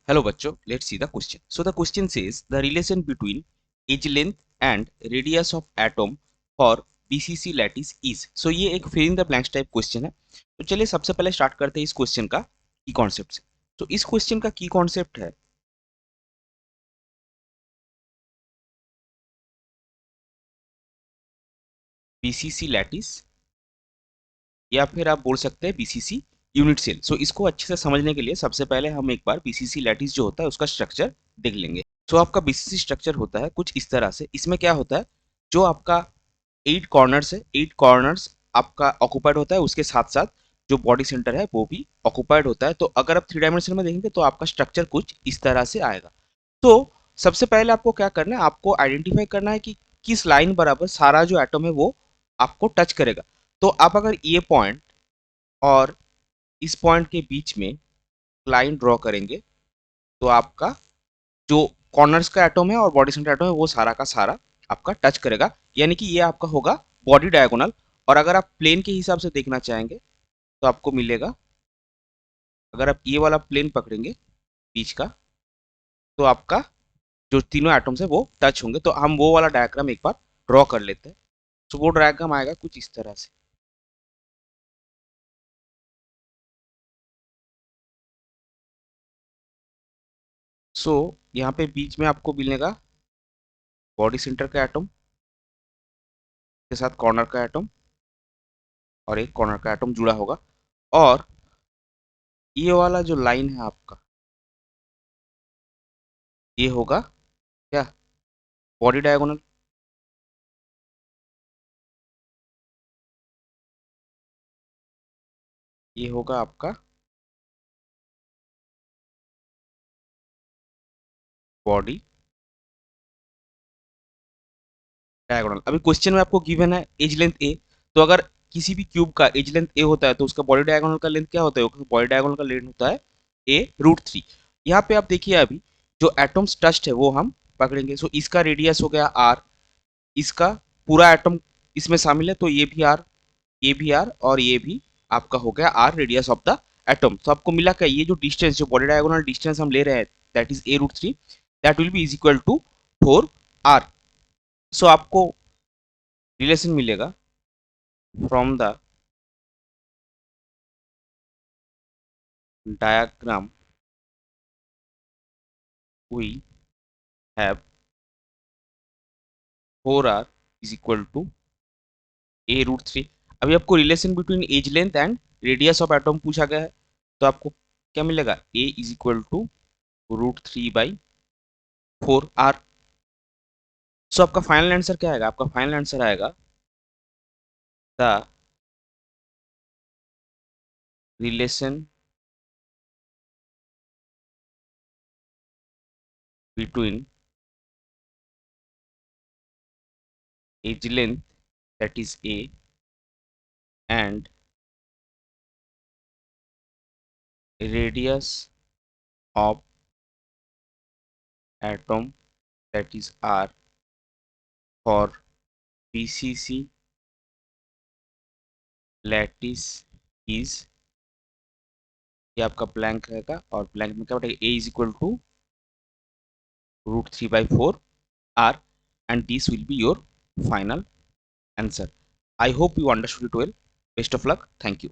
Hello बच्चों, let's see the question. So the question says the relation between edge length and radius of atom for BCC lattice is. So ये एक fill in the blanks type question है. तो चलिए सबसे पहले start करते हैं इस क्वेश्चन का की कॉन्सेप्ट से. तो इस क्वेश्चन का की कॉन्सेप्ट है BCC लैटिस या फिर आप बोल सकते हैं BCC यूनिट सेल. सो इसको अच्छे से समझने के लिए सबसे पहले हम एक बार BCC लैटिस जो होता है उसका स्ट्रक्चर देख लेंगे. सो आपका BCC स्ट्रक्चर होता है कुछ इस तरह से. इसमें क्या होता है, जो आपका 8 कॉर्नर्स है, 8 कॉर्नर्स आपका ऑक्युपाइड होता है, उसके साथ साथ जो बॉडी सेंटर है वो भी ऑक्युपाइड होता है. तो अगर आप 3 डायमेंशन में देखेंगे तो आपका स्ट्रक्चर कुछ इस तरह से आएगा. तो सबसे पहले आपको क्या करना है, आपको आइडेंटिफाई करना है कि किस लाइन बराबर सारा जो एटम है वो आपको टच करेगा. तो आप अगर ये पॉइंट और इस पॉइंट के बीच में लाइन ड्रॉ करेंगे तो आपका जो कॉर्नर्स का एटम है और बॉडी सेंटर एटम है वो सारा का सारा आपका टच करेगा, यानी कि ये आपका होगा बॉडी डायगोनल. और अगर आप प्लेन के हिसाब से देखना चाहेंगे तो आपको मिलेगा, अगर आप ये वाला प्लेन पकड़ेंगे बीच का तो आपका जो तीनों एटम्स है वो टच होंगे. तो हम वो वाला डायग्राम एक बार ड्रॉ कर लेते हैं. तो वो डायग्राम आएगा कुछ इस तरह से. सो यहाँ पे बीच में आपको मिलेगा बॉडी सेंटर का एटम के साथ कॉर्नर का एटम और एक कॉर्नर का एटम जुड़ा होगा. और ये वाला जो लाइन है आपका ये होगा क्या, बॉडी डायगोनल. ये होगा आपका बॉडी डायगोनल. अभी क्वेश्चन में आपको गिवन है एज लेंथ ए. तो अगर किसी भी क्यूब का एज लेंथ ए होता है तो उसका बॉडी डायगोनल का लेंथ क्या होता है, बॉडी डायगोनल का लेंथ होता है A√3. यहाँ पे आप देखिए अभी जो एटम्स टच्ड है वो हम पकड़ेंगे. सो इसका रेडियस हो गया R, इसका पूरा एटम इसमें शामिल है तो ये भी आर और ये भी आपका हो गया R, radius of the atom. तो आपको मिला क्या, ये जो डिस्टेंस जो बॉडी डायगोनल डिस्टेंस हम ले रहे हैं that is A√3, that will be is equal to 4R. So आपको रिलेशन मिलेगा from the diagram we have 4R is equal to A√3. अभी आपको relation between edge length and radius of atom पूछा गया है. तो आपको क्या मिलेगा, A is equal to √3/4R. So आपका फाइनल आंसर क्या आएगा, आपका फाइनल आंसर आएगा the relation between edge length, that is A, and radius of atom, that is R, for BCC lattice is, ये आपका ब्लैंक रहेगा और ब्लैंक में क्या बैठेगा, A is equal to √3/4R, and this will be your final answer. I hope you understood it well. Best of luck. Thank you.